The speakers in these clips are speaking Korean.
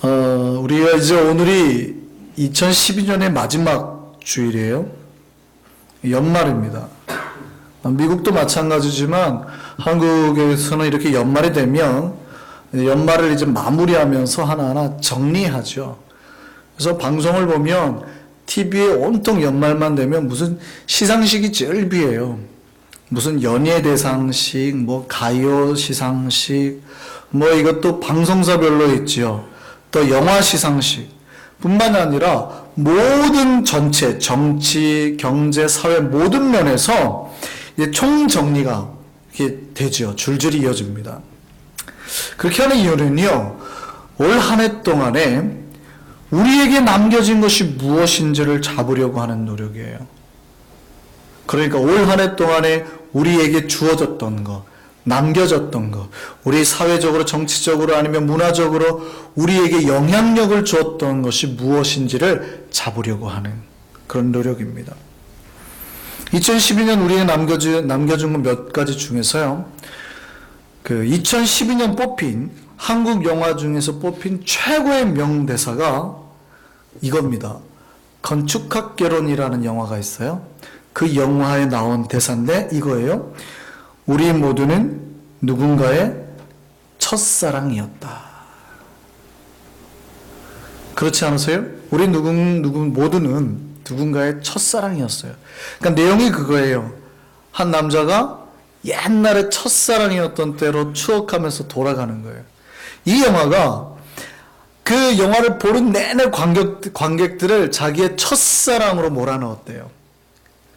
우리가 이제 오늘이 2012년의 마지막 주일이에요. 연말입니다. 미국도 마찬가지지만 한국에서는 이렇게 연말이 되면 연말을 이제 마무리하면서 하나하나 정리하죠. 그래서 방송을 보면 TV에 온통 연말만 되면 무슨 시상식이 쩔비예요. 무슨 연예대상식, 뭐 가요 시상식, 뭐 이것도 방송사별로 있죠. 또 영화 시상식 뿐만 아니라 모든 전체 정치, 경제, 사회 모든 면에서 총정리가 이렇게 되죠. 줄줄이 이어집니다. 그렇게 하는 이유는요, 올 한 해 동안에 우리에게 남겨진 것이 무엇인지를 잡으려고 하는 노력이에요. 그러니까 올 한 해 동안에 우리에게 주어졌던 것, 남겨졌던 것, 우리 사회적으로, 정치적으로 아니면 문화적으로 우리에게 영향력을 주었던 것이 무엇인지를 잡으려고 하는 그런 노력입니다. 2012년 우리에게 남겨준 것 몇 가지 중에서요, 2012년 뽑힌 한국 영화 중에서 뽑힌 최고의 명대사가 이겁니다. 건축학개론이라는 영화가 있어요. 그 영화에 나온 대사인데 이거예요. 우리 모두는 누군가의 첫사랑이었다. 그렇지 않으세요? 우리 모두는 누군가의 첫사랑이었어요. 그러니까 내용이 그거예요. 한 남자가 옛날에 첫사랑이었던 때로 추억하면서 돌아가는 거예요. 이 영화가 그 영화를 보는 내내 관객들을 자기의 첫사랑으로 몰아넣었대요.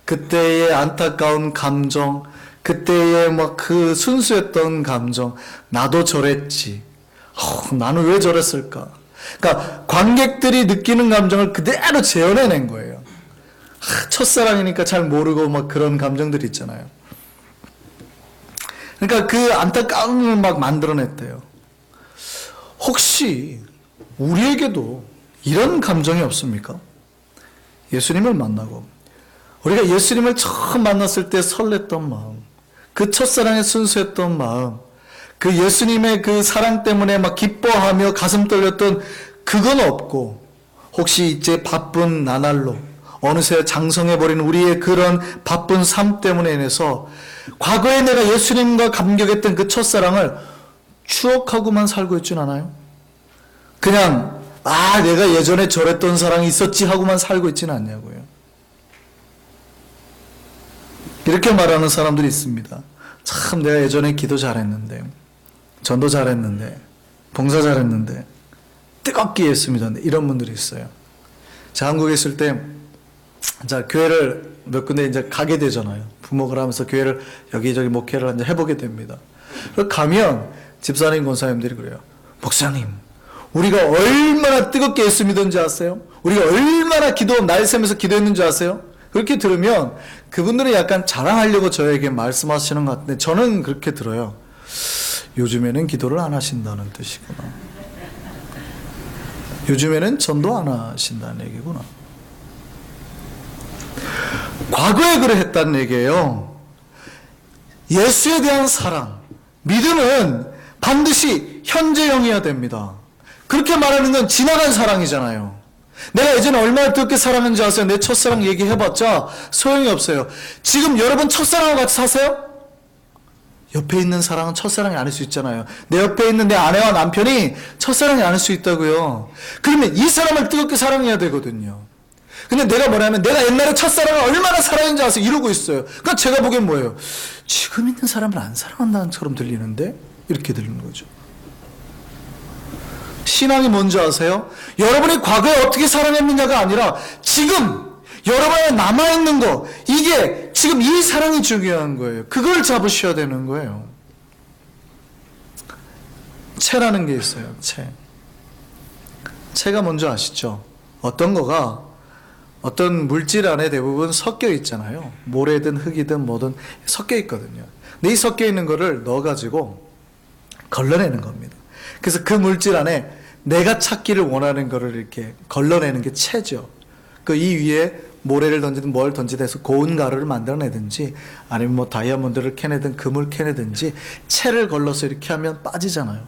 그때의 안타까운 감정, 그때의 막 그 순수했던 감정, 나도 저랬지. 나는 왜 저랬을까? 그러니까 관객들이 느끼는 감정을 그대로 재현해낸 거예요. 첫사랑이니까 잘 모르고 막 그런 감정들 있잖아요. 그러니까 그 안타까움을 막 만들어냈대요. 혹시 우리에게도 이런 감정이 없습니까? 예수님을 만나고 우리가 예수님을 처음 만났을 때 설렜던 마음, 그 첫사랑의 순수했던 마음, 그 예수님의 그 사랑 때문에 막 기뻐하며 가슴 떨렸던 그건 없고, 혹시 이제 바쁜 나날로 어느새 장성해버린 우리의 그런 바쁜 삶 때문에 인해서 과거에 내가 예수님과 감격했던 그 첫사랑을 추억하고만 살고 있진 않아요? 그냥 내가 예전에 저랬던 사랑이 있었지 하고만 살고 있지는 않냐고요. 이렇게 말하는 사람들이 있습니다. 참 내가 예전에 기도 잘했는데, 전도 잘했는데, 봉사 잘했는데, 뜨겁게 예수 믿었는데, 이런 분들이 있어요. 제가 한국에 있을 때 교회를 몇 군데 이제 가게 되잖아요. 부목을 하면서 교회를 여기저기 목회를 이제 해보게 됩니다. 가면 집사님, 권사님들이 그래요. 목사님, 우리가 얼마나 뜨겁게 예수 믿었는지 아세요? 우리가 얼마나 날 새면서 기도했는지 아세요? 그렇게 들으면 그분들은 약간 자랑하려고 저에게 말씀하시는 것 같은데 저는 그렇게 들어요. 요즘에는 기도를 안 하신다는 뜻이구나. 요즘에는 전도 안 하신다는 얘기구나. 과거에 그래 했다는 얘기예요. 예수에 대한 사랑, 믿음은 반드시 현재형이어야 됩니다. 그렇게 말하는 건 지나간 사랑이잖아요. 내가 예전에 얼마나 뜨겁게 사랑했는지 아세요? 내 첫사랑 얘기해봤자 소용이 없어요. 지금 여러분 첫사랑과 같이 사세요? 옆에 있는 사랑은 첫사랑이 아닐 수 있잖아요. 내 옆에 있는 내 아내와 남편이 첫사랑이 아닐 수 있다고요. 그러면 이 사람을 뜨겁게 사랑해야 되거든요. 근데 내가 뭐냐면 내가 옛날에 첫사랑을 얼마나 사랑했는지 아세요? 이러고 있어요. 그러니까 제가 보기엔 뭐예요? 지금 있는 사람을 안 사랑한다는 처럼 들리는데? 이렇게 들리는 거죠. 신앙이 뭔지 아세요? 여러분이 과거에 어떻게 사랑했느냐가 아니라 지금 여러분에 남아있는 거, 이게 지금 이 사랑이 중요한 거예요. 그걸 잡으셔야 되는 거예요. 채라는 게 있어요. 채가 뭔지 아시죠? 어떤 거가 어떤 물질 안에 대부분 섞여 있잖아요. 모래든 흙이든 뭐든 섞여 있거든요. 근데 이 섞여 있는 거를 넣어가지고 걸러내는 겁니다. 그래서 그 물질 안에 내가 찾기를 원하는 거를 이렇게 걸러내는 게 채죠. 이 위에 모래를 던지든 뭘 던지든 해서 고운 가루를 만들어내든지 아니면 뭐 다이아몬드를 캐내든 금을 캐내든지 채를 걸러서 이렇게 하면 빠지잖아요.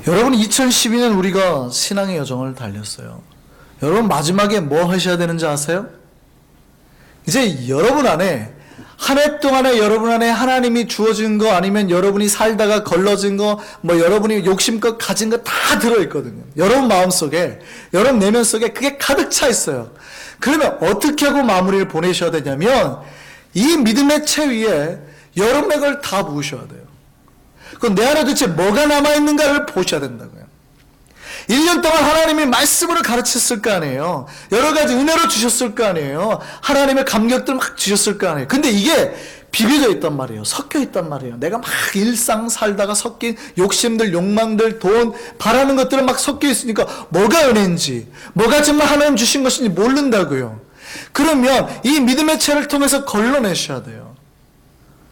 여러분, 2012년 우리가 신앙의 여정을 달렸어요. 여러분, 마지막에 뭐 하셔야 되는지 아세요? 이제 여러분 안에, 한 해 동안에 여러분 안에 하나님이 주어진 거, 아니면 여러분이 살다가 걸러진 거, 뭐 여러분이 욕심껏 가진 거 다 들어있거든요. 여러분 마음속에, 여러분 내면 속에 그게 가득 차 있어요. 그러면 어떻게 하고 마무리를 보내셔야 되냐면, 이 믿음의 채 위에 여러분의 걸 다 부으셔야 돼요. 그럼 내 안에 도대체 뭐가 남아있는가를 보셔야 된다고요. 1년 동안 하나님이 말씀으로 가르쳤을 거 아니에요. 여러 가지 은혜로 주셨을 거 아니에요. 하나님의 감격들 막 주셨을 거 아니에요. 근데 이게 비벼져 있단 말이에요. 섞여 있단 말이에요. 내가 막 일상 살다가 섞인 욕심들, 욕망들, 돈, 바라는 것들은 막 섞여 있으니까 뭐가 은혜인지, 뭐가 정말 하나님 주신 것인지 모른다고요. 그러면 이 믿음의 채를 통해서 걸러내셔야 돼요.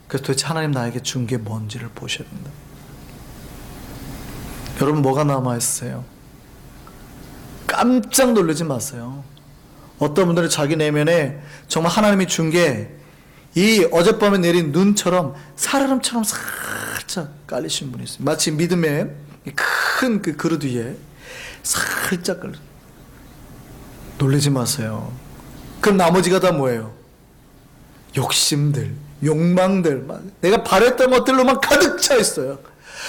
그래서 도대체 하나님 나에게 준 게 뭔지를 보셔야 된다. 여러분, 뭐가 남아있어요? 깜짝 놀라지 마세요. 어떤 분들은 자기 내면에 정말 하나님이 준 게 이 어젯밤에 내린 눈처럼 살얼음처럼 살짝 깔리신 분이 있어요. 마치 믿음의 큰 그 그릇 위에 살짝 깔려. 놀라지 마세요. 그럼 나머지가 다 뭐예요? 욕심들, 욕망들, 내가 바랬던 것들로만 가득 차 있어요.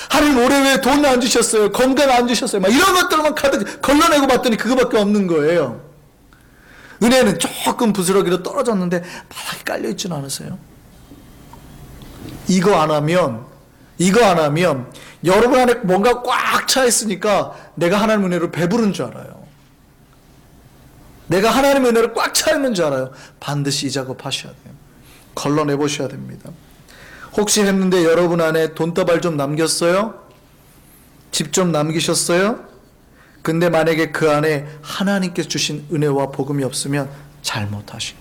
하나님 올해 왜 돈 안 주셨어요? 건강 안 주셨어요? 막 이런 것들만 가득 걸러내고 봤더니 그거밖에 없는 거예요. 은혜는 조금 부스러기로 떨어졌는데 바닥에 깔려있지는 않으세요? 이거 안 하면 여러분 안에 뭔가 꽉 차 있으니까 내가 하나님 은혜로 배부른 줄 알아요. 내가 하나님의 은혜로 꽉 차 있는 줄 알아요. 반드시 이 작업 하셔야 돼요. 걸러내보셔야 됩니다. 혹시 했는데 여러분 안에 돈다발 좀 남겼어요? 집 좀 남기셨어요? 근데 만약에 그 안에 하나님께서 주신 은혜와 복음이 없으면 잘못하신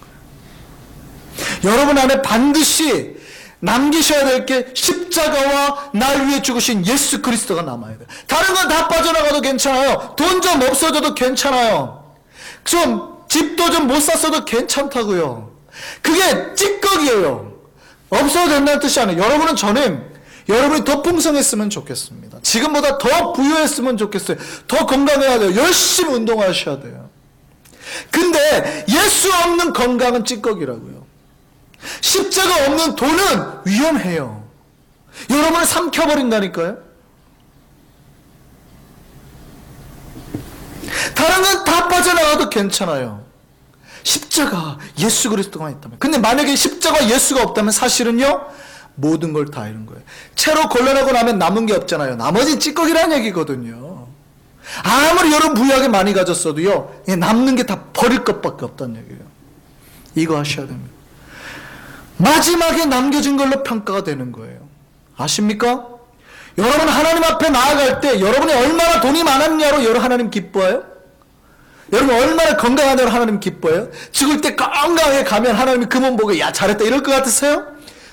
거예요. 여러분 안에 반드시 남기셔야 될 게 십자가와 날 위해 죽으신 예수 그리스도가 남아야 돼요. 다른 건 다 빠져나가도 괜찮아요. 돈 좀 없어져도 괜찮아요. 좀 집도 좀 못 샀어도 괜찮다고요. 그게 찌꺼기예요. 없어도 된다는 뜻이 아니에요. 여러분이 더 풍성했으면 좋겠습니다. 지금보다 더 부유했으면 좋겠어요. 더 건강해야 돼요. 열심히 운동하셔야 돼요. 근데 예수 없는 건강은 찌꺼기라고요. 십자가 없는 돈은 위험해요. 여러분을 삼켜버린다니까요. 다른 건 다 빠져나가도 괜찮아요. 십자가 예수 그리스도가 있다면. 근데 만약에 십자가 예수가 없다면 사실은요, 모든 걸 다 잃은 거예요. 채로 걸러내고 나면 남은 게 없잖아요. 나머지 찌꺼기라는 얘기거든요. 아무리 여러분 부유하게 많이 가졌어도요, 남는 게 다 버릴 것밖에 없다는 얘기예요. 이거 하셔야 됩니다. 마지막에 남겨진 걸로 평가가 되는 거예요. 아십니까? 여러분 하나님 앞에 나아갈 때 여러분이 얼마나 돈이 많았냐로 여러분 하나님 기뻐해요? 여러분 얼마나 건강하냐로 하나님 기뻐해요? 죽을 때 건강하게 가면 하나님이 그 몸 보고 야 잘했다 이럴 것 같으세요?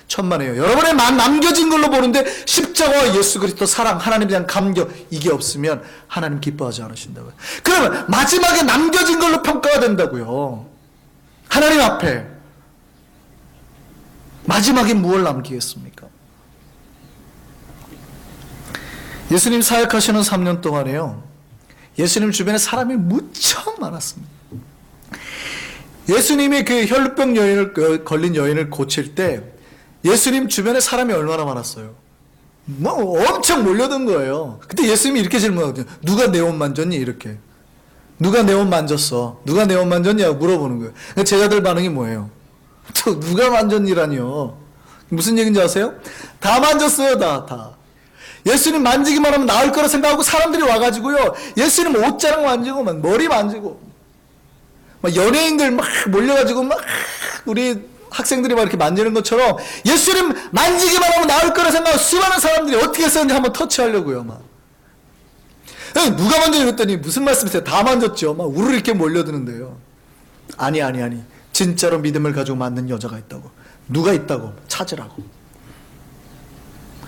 천만에요. 여러분의 남겨진 걸로 보는데 십자가와 예수 그리스도 사랑, 하나님에 대한 감격 이게 없으면 하나님 기뻐하지 않으신다고요. 그러면 마지막에 남겨진 걸로 평가가 된다고요. 하나님 앞에 마지막에 무엇을 남기겠습니까? 예수님 사역하시는 3년 동안에요, 예수님 주변에 사람이 무척 많았습니다. 예수님이 그 혈루병 걸린 여인을 고칠 때 예수님 주변에 사람이 얼마나 많았어요? 뭐 엄청 몰려든 거예요. 그때 예수님이 이렇게 질문하거든요. 누가 내 옷 만졌니? 이렇게. 누가 내 옷 만졌어? 누가 내 옷 만졌냐고 물어보는 거예요. 제자들 반응이 뭐예요? 또 누가 만졌니라니요? 무슨 얘기인지 아세요? 다 만졌어요. 다. 예수님 만지기만 하면 나을 거라 생각하고 사람들이 와가지고요, 예수님 옷자락 만지고 막 머리 만지고 막 연예인들 막 몰려가지고 막 우리 학생들이 막 이렇게 만지는 것처럼 예수님 만지기만 하면 나을 거라 생각하고 수많은 사람들이 어떻게 했었는지 한번 터치하려고요. 막 누가 만졌니 했더니 무슨 말씀이세요? 다 만졌죠. 막 우르르 이렇게 몰려드는데요. 아니 진짜로 믿음을 가지고 만든 여자가 있다고. 누가 있다고 찾으라고.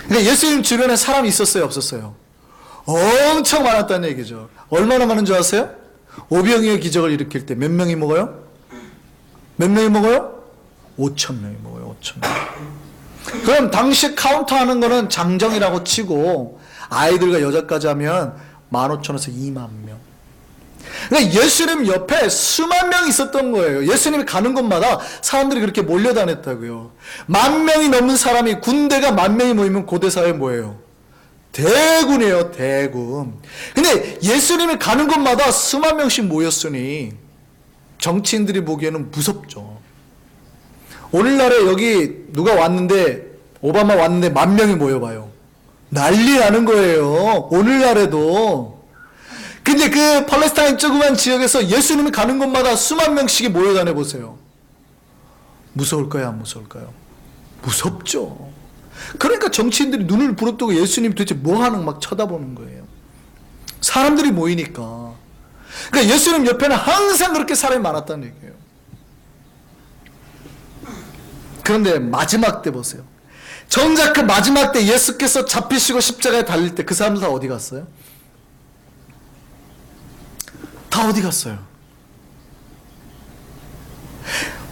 그러니까 예수님 주변에 사람이 있었어요, 없었어요? 엄청 많았다는 얘기죠. 얼마나 많은 줄 아세요? 오병이의 기적을 일으킬 때 몇 명이 먹어요? 몇 명이 먹어요? 5,000명이 먹어요. 5,000명. 그럼 당시 카운트하는 거는 장정이라고 치고 아이들과 여자까지 하면 15,000에서 2만 명. 그러니까 예수님 옆에 수만 명이 있었던 거예요. 예수님이 가는 곳마다 사람들이 그렇게 몰려다녔다고요. 10,000명이 넘는 사람이, 군대가 10,000명이 모이면 고대사회 뭐예요? 대군이에요, 대군. 근데 예수님이 가는 곳마다 수만 명씩 모였으니 정치인들이 보기에는 무섭죠. 오늘날에 여기 누가 왔는데, 오바마 왔는데 10,000명이 모여봐요. 난리 나는 거예요. 오늘날에도. 근데 그 팔레스타인 조그만 지역에서 예수님이 가는 곳마다 수만 명씩이 모여다녀 보세요. 무서울까요, 안 무서울까요? 무섭죠. 그러니까 정치인들이 눈을 부릅뜨고 예수님 도대체 뭐 하는 막 쳐다보는 거예요. 사람들이 모이니까. 그러니까 예수님 옆에는 항상 그렇게 사람이 많았다는 얘기예요. 그런데 마지막 때 보세요. 정작 그 마지막 때 예수께서 잡히시고 십자가에 달릴 때 그 사람들 다 어디 갔어요? 다 어디 갔어요?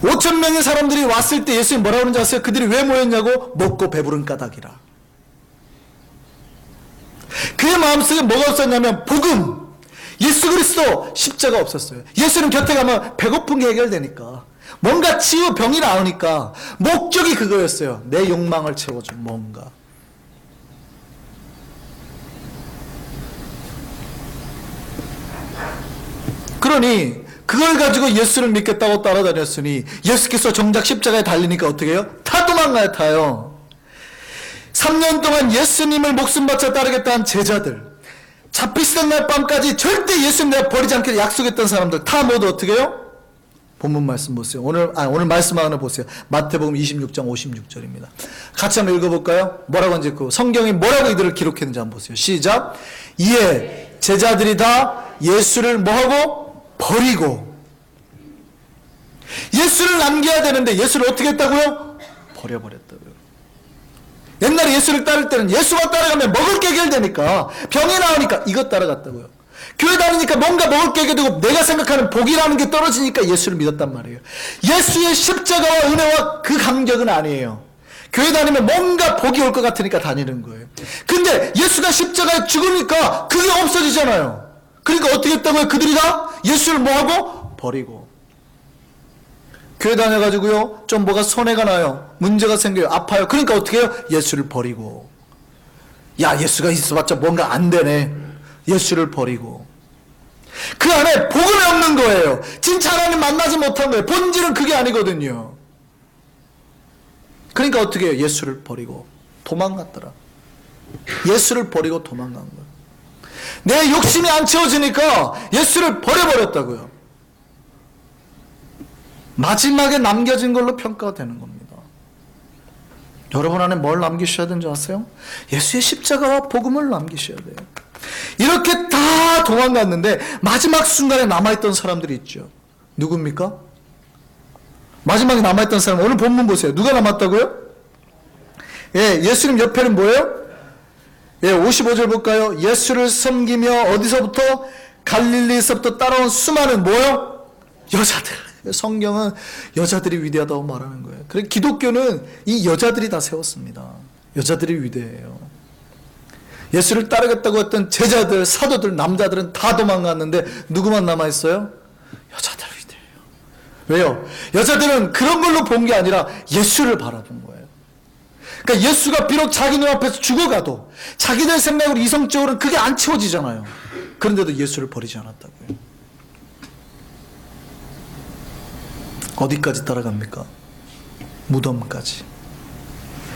5,000명의 사람들이 왔을 때 예수님 뭐라고 그러는지 아세요? 그들이 왜 모였냐고? 먹고 배부른 까닭이라. 그의 마음속에 뭐가 없었냐면 복음, 예수 그리스도, 십자가 없었어요. 예수님 곁에 가면 배고픈 게 해결되니까, 뭔가 치유, 병이 나으니까 목적이 그거였어요. 내 욕망을 채워준 뭔가. 그러니 그걸 가지고 예수를 믿겠다고 따라다녔으니 예수께서 정작 십자가에 달리니까 어떻게 해요? 다 도망가요, 타요. 3년 동안 예수님을 목숨 바쳐 따르겠다는 제자들, 잡히시던 날 밤까지 절대 예수님 내가 버리지 않겠다 약속했던 사람들 다 모두 어떻게 해요? 본문 말씀 보세요. 오늘 말씀 하나 보세요. 마태복음 26장 56절입니다. 같이 한번 읽어볼까요? 뭐라고 하는지, 그 성경이 뭐라고 이들을 기록했는지 한번 보세요. 시작. 이에 제자들이 다 예수를 뭐하고? 버리고. 예수를 남겨야 되는데 예수를 어떻게 했다고요? 버려버렸다고요. 옛날에 예수를 따를 때는 예수만 따라가면 먹을 게 해결되니까, 병이 나으니까 이것 따라갔다고요. 교회 다니니까 뭔가 먹을 게 해결되고 내가 생각하는 복이라는 게 떨어지니까 예수를 믿었단 말이에요. 예수의 십자가와 은혜와 그 감격은 아니에요. 교회 다니면 뭔가 복이 올 것 같으니까 다니는 거예요. 근데 예수가 십자가에 죽으니까 그게 없어지잖아요. 그러니까 어떻게 했다고요? 그들이 다 예수를 뭐하고? 버리고. 교회 다녀가지고요, 좀 뭐가 손해가 나요. 문제가 생겨요. 아파요. 그러니까 어떻게 해요? 예수를 버리고. 야, 예수가 있어봤자 뭔가 안 되네. 예수를 버리고. 그 안에 복음이 없는 거예요. 진짜 하나님 만나지 못한 거예요. 본질은 그게 아니거든요. 그러니까 어떻게 해요? 예수를 버리고 도망갔더라. 예수를 버리고 도망간 거예요. 내 욕심이 안 채워지니까 예수를 버려버렸다고요. 마지막에 남겨진 걸로 평가가 되는 겁니다. 여러분 안에 뭘 남기셔야 되는지 아세요? 예수의 십자가와 복음을 남기셔야 돼요. 이렇게 다 도망갔는데 마지막 순간에 남아있던 사람들이 있죠. 누굽니까? 마지막에 남아있던 사람, 오늘 본문 보세요. 누가 남았다고요? 예, 예수님 옆에는 뭐예요? 예, 55절 볼까요? 예수를 섬기며 어디서부터? 갈릴리에서부터 따라온 수많은 뭐요? 여자들. 성경은 여자들이 위대하다고 말하는 거예요. 그래서 기독교는 이 여자들이 다 세웠습니다. 여자들이 위대해요. 예수를 따르겠다고 했던 제자들, 사도들, 남자들은 다 도망갔는데 누구만 남아있어요? 여자들 위대해요. 왜요? 여자들은 그런 걸로 본 게 아니라 예수를 바라본 거예요. 그러니까 예수가 비록 자기 눈앞에서 죽어가도 자기들 생각으로 이성적으로는 그게 안 채워지잖아요. 그런데도 예수를 버리지 않았다고요. 어디까지 따라갑니까? 무덤까지.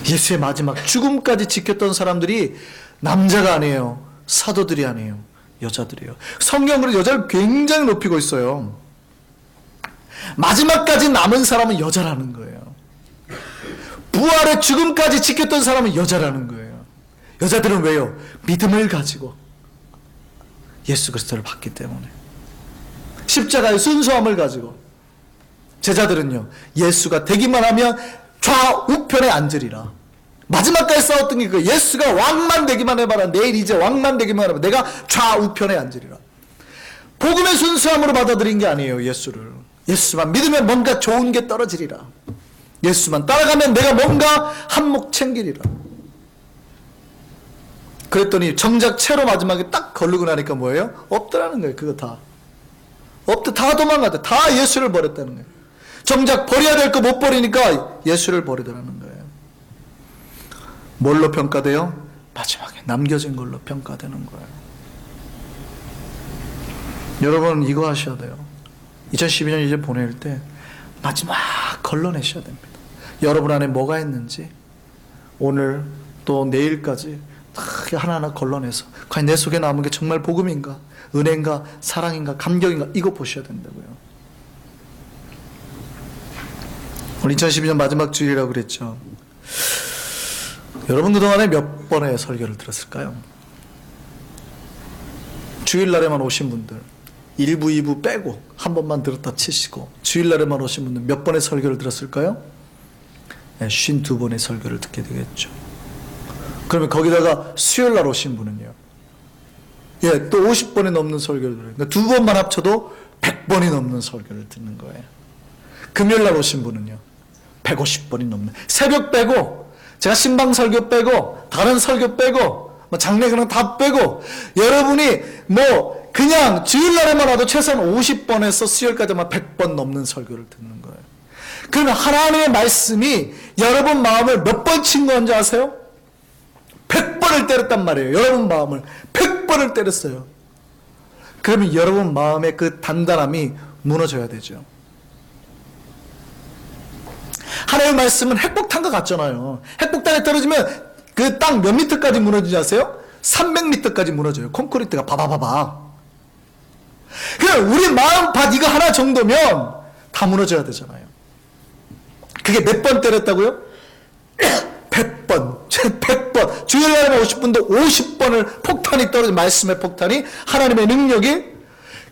예수의 마지막 죽음까지 지켰던 사람들이 남자가 아니에요. 사도들이 아니에요. 여자들이에요. 성경으로 여자를 굉장히 높이고 있어요. 마지막까지 남은 사람은 여자라는 거예요. 부활의 죽음까지 지켰던 사람은 여자라는 거예요. 여자들은 왜요? 믿음을 가지고 예수 그리스도를 봤기 때문에. 십자가의 순수함을 가지고. 제자들은요, 예수가 되기만 하면 좌우편에 앉으리라. 마지막까지 싸웠던 게 그 예수가 왕만 되기만 해봐라. 내일 이제 왕만 되기만 해봐. 내가 좌우편에 앉으리라. 복음의 순수함으로 받아들인 게 아니에요. 예수를. 예수만 믿으면 뭔가 좋은 게 떨어지리라. 예수만 따라가면 내가 뭔가 한몫 챙기리라. 그랬더니 정작 채로 마지막에 딱 걸르고 나니까 뭐예요? 없더라는 거예요. 그거 다. 없더, 다 도망갔다. 다 예수를 버렸다는 거예요. 정작 버려야 될 거 못 버리니까 예수를 버리더라는 거예요. 뭘로 평가돼요? 마지막에 남겨진 걸로 평가되는 거예요. 여러분 이거 하셔야 돼요. 2012년 이제 보낼 때 마지막 걸러내셔야 됩니다. 여러분 안에 뭐가 있는지 오늘 또 내일까지 다 하나하나 걸러내서 과연 내 속에 남은 게 정말 복음인가, 은혜인가, 사랑인가, 감격인가, 이거 보셔야 된다고요. 오늘 2012년 마지막 주일이라고 그랬죠. 여러분 그동안에 몇 번의 설교를 들었을까요? 주일날에만 오신 분들 1부, 2부 빼고 한 번만 들었다 치시고 주일날에만 오신 분들 몇 번의 설교를 들었을까요? 52번의 설교를 듣게 되겠죠. 그러면 거기다가 수요일날 오신 분은요, 또 50번이 넘는 설교를 들어요. 그러니까 두 번만 합쳐도 100번이 넘는 설교를 듣는 거예요. 금요일날 오신 분은요 150번이 넘는, 새벽 빼고 제가 신방 설교 빼고 다른 설교 빼고 뭐 장례 그런 다 빼고 여러분이 뭐 그냥 주일날에만 와도 최소한 50번에서 수요일까지만 100번 넘는 설교를 듣는 거예요. 그러면 하나님의 말씀이 여러분 마음을 몇 번 친 건지 아세요? 100번을 때렸단 말이에요. 여러분 마음을 100번을 때렸어요. 그러면 여러분 마음의 그 단단함이 무너져야 되죠. 하나님의 말씀은 핵폭탄과 같잖아요. 핵폭탄에 떨어지면 그 땅 몇 미터까지 무너지지 아세요? 300미터까지 무너져요. 콘크리트가 바바바바. 그럼 우리 마음밭 이거 하나 정도면 다 무너져야 되잖아요. 그게 몇 번 때렸다고요? 100번. 100번. 주일날에 50분도 50번을 폭탄이 떨어진 말씀의 폭탄이 하나님의 능력이.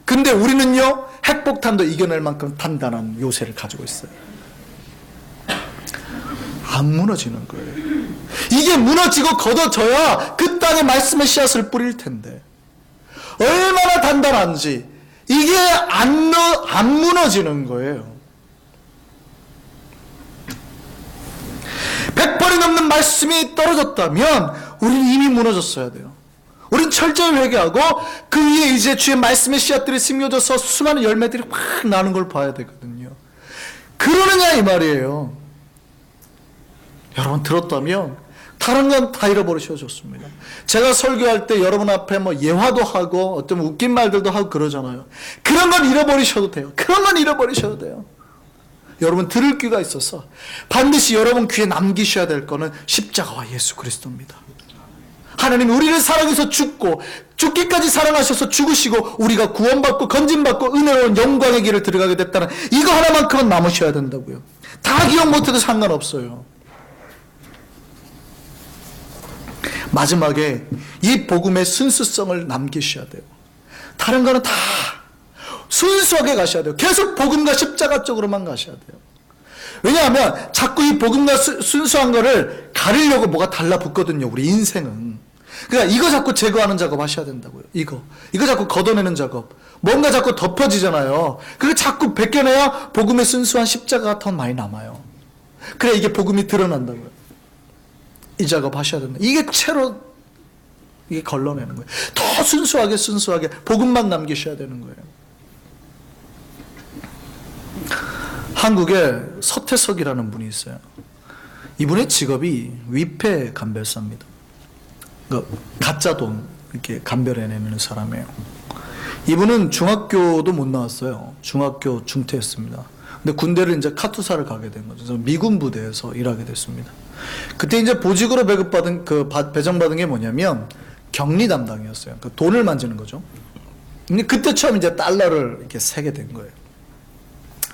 근데 우리는요 핵폭탄도 이겨낼 만큼 단단한 요새를 가지고 있어요. 안 무너지는 거예요. 이게 무너지고 걷어져야 그 땅에 말씀의 씨앗을 뿌릴 텐데 얼마나 단단한지 이게 안 무너지는 거예요. 100번이 넘는 말씀이 떨어졌다면 우리는 이미 무너졌어야 돼요. 우린 철저히 회개하고 그 위에 이제 주의 말씀의 씨앗들이 심겨져서 수많은 열매들이 확 나는 걸 봐야 되거든요. 그러느냐 이 말이에요. 여러분 들었다면 다른 건 다 잃어버리셔도 좋습니다. 제가 설교할 때 여러분 앞에 뭐 예화도 하고 어떤 웃긴 말들도 하고 그러잖아요. 그런 건 잃어버리셔도 돼요. 그런 건 잃어버리셔도 돼요. 여러분 들을 귀가 있어서 반드시 여러분 귀에 남기셔야 될 거는 십자가와 예수 그리스도입니다. 하나님이 우리를 사랑해서 죽고 죽기까지 사랑하셔서 죽으시고 우리가 구원받고 건진받고 은혜로운 영광의 길을 들어가게 됐다는 이거 하나만큼은 남으셔야 된다고요. 다 기억 못해도 상관없어요. 마지막에 이 복음의 순수성을 남기셔야 돼요. 다른 거는 다 순수하게 가셔야 돼요. 계속 복음과 십자가 쪽으로만 가셔야 돼요. 왜냐하면 자꾸 이 복음과 순수한 거를 가리려고 뭐가 달라붙거든요. 우리 인생은. 그러니까 이거 자꾸 제거하는 작업 하셔야 된다고요. 이거 자꾸 걷어내는 작업. 뭔가 자꾸 덮어지잖아요. 그게 자꾸 벗겨내야 복음의 순수한 십자가가 더 많이 남아요. 그래 이게 복음이 드러난다고요. 이 작업 하셔야 된다. 이게 채로 이게 걸러내는 거예요. 더 순수하게 복음만 남기셔야 되는 거예요. 한국에 서태석이라는 분이 있어요. 이분의 직업이 위패 감별사입니다. 그러니까 가짜 돈 이렇게 감별해내는 사람이에요. 이분은 중학교도 못 나왔어요. 중학교 중퇴했습니다. 근데 군대를 이제 카투사를 가게 된 거죠. 그래서 미군 부대에서 일하게 됐습니다. 그때 이제 보직으로 배급받은 배정받은 게 뭐냐면 격리 담당이었어요. 그러니까 돈을 만지는 거죠. 근데 그때 처음 이제 달러를 이렇게 세게 된 거예요.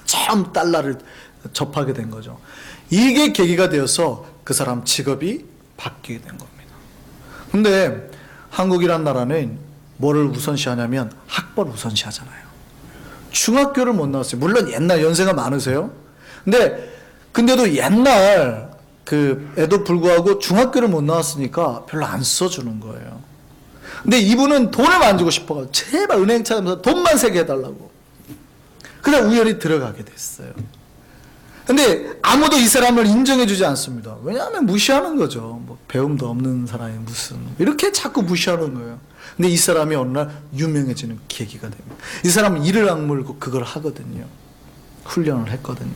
처음 달러를 접하게 된 거죠. 이게 계기가 되어서 그 사람 직업이 바뀌게 된 겁니다. 근데 한국이란 나라는 뭐를 우선시하냐면 학벌 우선시하잖아요. 중학교를 못 나왔어요. 물론 옛날 연세가 많으세요. 근데도 옛날 에도 불구하고 중학교를 못 나왔으니까 별로 안 써주는 거예요. 근데 이분은 돈을 만지고 싶어가지고 제발 은행 찾으면서 돈만 세게 해달라고. 그냥 우연히 들어가게 됐어요. 근데 아무도 이 사람을 인정해주지 않습니다. 왜냐하면 무시하는 거죠. 뭐 배움도 없는 사람이 무슨 이렇게 자꾸 무시하는 거예요. 근데 이 사람이 어느 날 유명해지는 계기가 됩니다. 이 사람은 이를 악물고 그걸 하거든요. 훈련을 했거든요.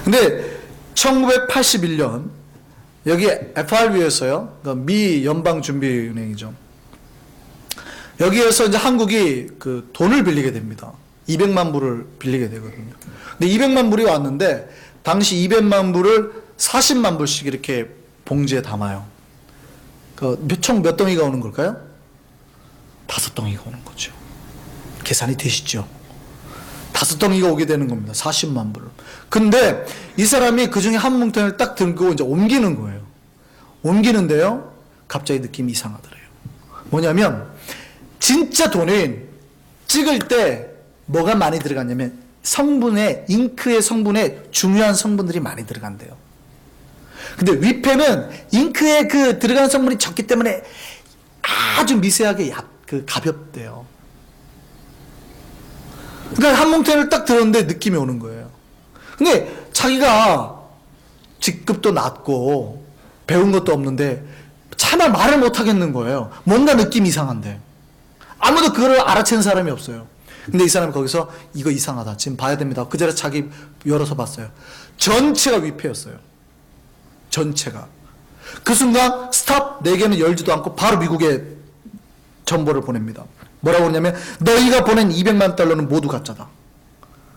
근데 1981년 여기 FRB에서요, 그러니까 미 연방준비은행이죠. 여기에서 이제 한국이 그 돈을 빌리게 됩니다. 200만 불을 빌리게 되거든요. 근데 200만 불이 왔는데 당시 200만 불을 40만 불씩 이렇게 봉지에 담아요. 총 몇 덩이가 오는 걸까요? 5덩이가 오는 거죠. 계산이 되시죠? 5덩이가 오게 되는 겁니다. 40만 불을. 근데 이 사람이 그 중에 한 뭉텅이를 딱 들고 이제 옮기는 거예요. 옮기는데요, 갑자기 느낌이 이상하더래요. 뭐냐면 진짜 돈은 찍을 때 뭐가 많이 들어갔냐면 성분에, 잉크의 성분에 중요한 성분들이 많이 들어간대요. 근데 위패는 잉크에 그 들어간 성분이 적기 때문에 아주 미세하게 가볍대요. 그러니까 한 뭉텅이를 딱 들었는데 느낌이 오는 거예요. 근데 자기가 직급도 낮고 배운 것도 없는데 차마 말을 못 하겠는 거예요. 뭔가 느낌이 이상한데. 아무도 그걸 알아챈 사람이 없어요. 근데 이 사람이 거기서 이거 이상하다, 지금 봐야 됩니다. 그 자리에 자기 열어서 봤어요. 전체가 위패였어요. 전체가. 그 순간 스탑, 내게는 열지도 않고 바로 미국에 정보를 보냅니다. 뭐라고 그러냐면 너희가 보낸 200만 달러는 모두 가짜다.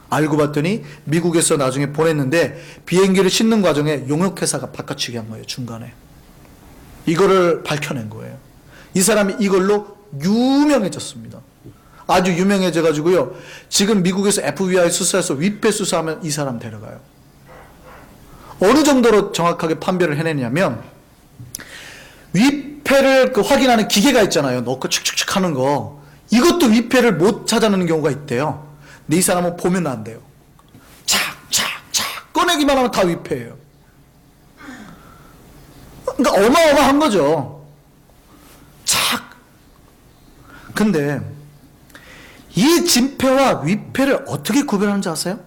알고 봤더니 미국에서 나중에 보냈는데 비행기를 싣는 과정에 용역회사가 바꿔치기 한 거예요. 중간에. 이거를 밝혀낸 거예요. 이 사람이 이걸로 유명해졌습니다. 아주 유명해져 가지고요, 지금 미국에서 FBI 수사에서 위패 수사하면 이 사람 데려가요. 어느 정도로 정확하게 판별을 해내냐면 위패를 확인하는 기계가 있잖아요. 넣고 축축축 하는 거. 이것도 위패를 못 찾아내는 경우가 있대요. 근데 이 사람은 보면 안 돼요. 착착착 꺼내기만 하면 다 위패예요. 그러니까 어마어마한 거죠. 착. 근데 이 진패와 위패를 어떻게 구별하는지 아세요?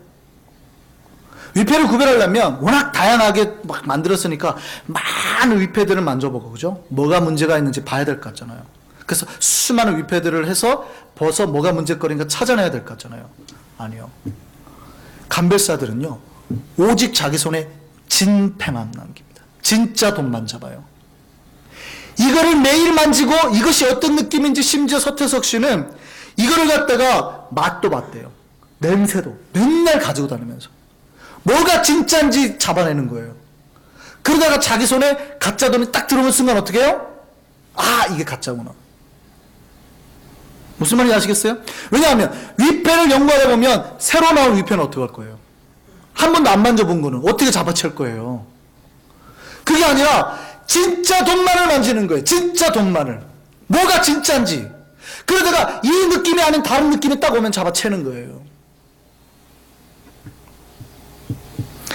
위패를 구별하려면 워낙 다양하게 막 만들었으니까 많은 위패들을 만져보고, 그죠? 뭐가 문제가 있는지 봐야 될 것 같잖아요. 그래서 수많은 위패들을 해서 벗어 뭐가 문제거리인가 찾아내야 될 것 같잖아요. 아니요. 감별사들은요, 오직 자기 손에 진패만 남깁니다. 진짜 돈만 잡아요. 이거를 매일 만지고 이것이 어떤 느낌인지, 심지어 서태석 씨는 이거를 갖다가 맛도 봤대요. 냄새도 맨날 가지고 다니면서 뭐가 진짜인지 잡아내는 거예요. 그러다가 자기 손에 가짜 돈이 딱 들어오는 순간 어떻게 해요? 아, 이게 가짜구나. 무슨 말인지 아시겠어요? 왜냐하면 위패를 연구하다 보면 새로 나온 위패는 어떻게 할 거예요? 한 번도 안 만져본 거는 어떻게 잡아챌 거예요? 그게 아니라 진짜 돈만을 만지는 거예요. 진짜 돈만을. 뭐가 진짜인지. 그러다가 이 느낌이 아닌 다른 느낌이 딱 오면 잡아채는 거예요.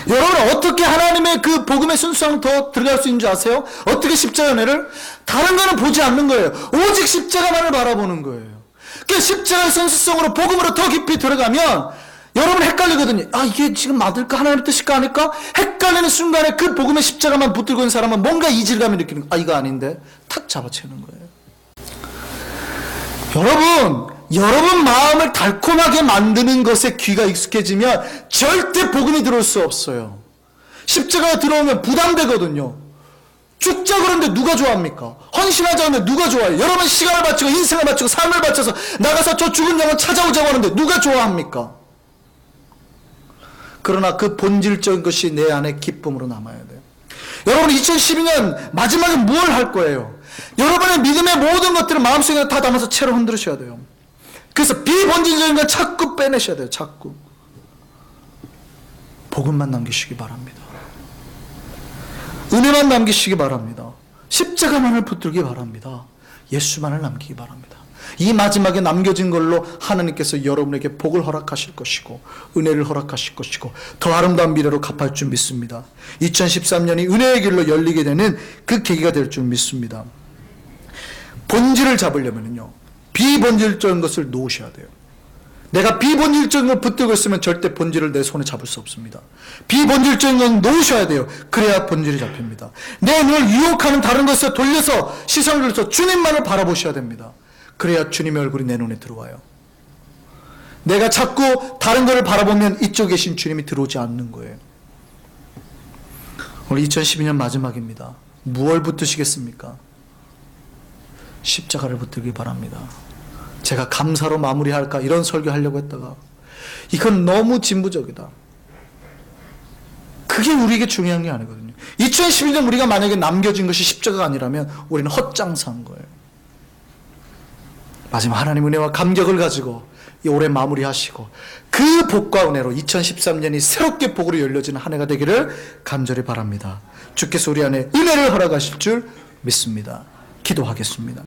여러분, 어떻게 하나님의 그 복음의 순수함 더 들어갈 수 있는 줄 아세요? 어떻게 십자가 은혜를? 다른 거는 보지 않는 거예요. 오직 십자가만을 바라보는 거예요. 그 십자가의 선수성으로 복음으로 더 깊이 들어가면 여러분 헷갈리거든요. 아, 이게 지금 맞을까? 하나님의 뜻일까? 아닐까? 헷갈리는 순간에 그 복음의 십자가만 붙들고 있는 사람은 뭔가 이질감이 느끼는 거예요. 아, 이거 아닌데? 탁 잡아채는 거예요. 여러분 마음을 달콤하게 만드는 것에 귀가 익숙해지면 절대 복음이 들어올 수 없어요. 십자가가 들어오면 부담되거든요. 죽자 그러는데 누가 좋아합니까? 헌신하자 하는데 누가 좋아해요? 여러분 시간을 바치고 인생을 바치고 삶을 바쳐서 나가서 저 죽은 영혼 찾아오자고 하는데 누가 좋아합니까? 그러나 그 본질적인 것이 내 안에 기쁨으로 남아야 돼요. 여러분 2012년 마지막에 무엇을 할 거예요? 여러분의 믿음의 모든 것들을 마음속에 다 담아서 채로 흔들으셔야 돼요. 그래서 비본질적인 걸 자꾸 빼내셔야 돼요. 자꾸. 복음만 남기시기 바랍니다. 은혜만 남기시기 바랍니다. 십자가만을 붙들기 바랍니다. 예수만을 남기기 바랍니다. 이 마지막에 남겨진 걸로 하나님께서 여러분에게 복을 허락하실 것이고 은혜를 허락하실 것이고 더 아름다운 미래로 갚을 줄 믿습니다. 2013년이 은혜의 길로 열리게 되는 그 계기가 될 줄 믿습니다. 본질을 잡으려면요, 비본질적인 것을 놓으셔야 돼요. 내가 비본질적인 걸 붙들고 있으면 절대 본질을 내 손에 잡을 수 없습니다. 비본질적인 건 놓으셔야 돼요. 그래야 본질이 잡힙니다. 내 눈을 유혹하는 다른 것에 돌려서 시선을 돌려서 주님만을 바라보셔야 됩니다. 그래야 주님의 얼굴이 내 눈에 들어와요. 내가 자꾸 다른 것을 바라보면 이쪽에 계신 주님이 들어오지 않는 거예요. 오늘 2012년 마지막입니다. 무엇을 붙드시겠습니까? 십자가를 붙들기 바랍니다. 제가 감사로 마무리할까 이런 설교하려고 했다가 이건 너무 진부적이다. 그게 우리에게 중요한 게 아니거든요. 2012년 우리가 만약에 남겨진 것이 십자가가 아니라면 우리는 헛장사한 거예요. 마지막 하나님 은혜와 감격을 가지고 이 올해 마무리하시고 그 복과 은혜로 2013년이 새롭게 복으로 열려지는 한 해가 되기를 간절히 바랍니다. 주께서 우리 안에 은혜를 허락하실 줄 믿습니다. 기도하겠습니다.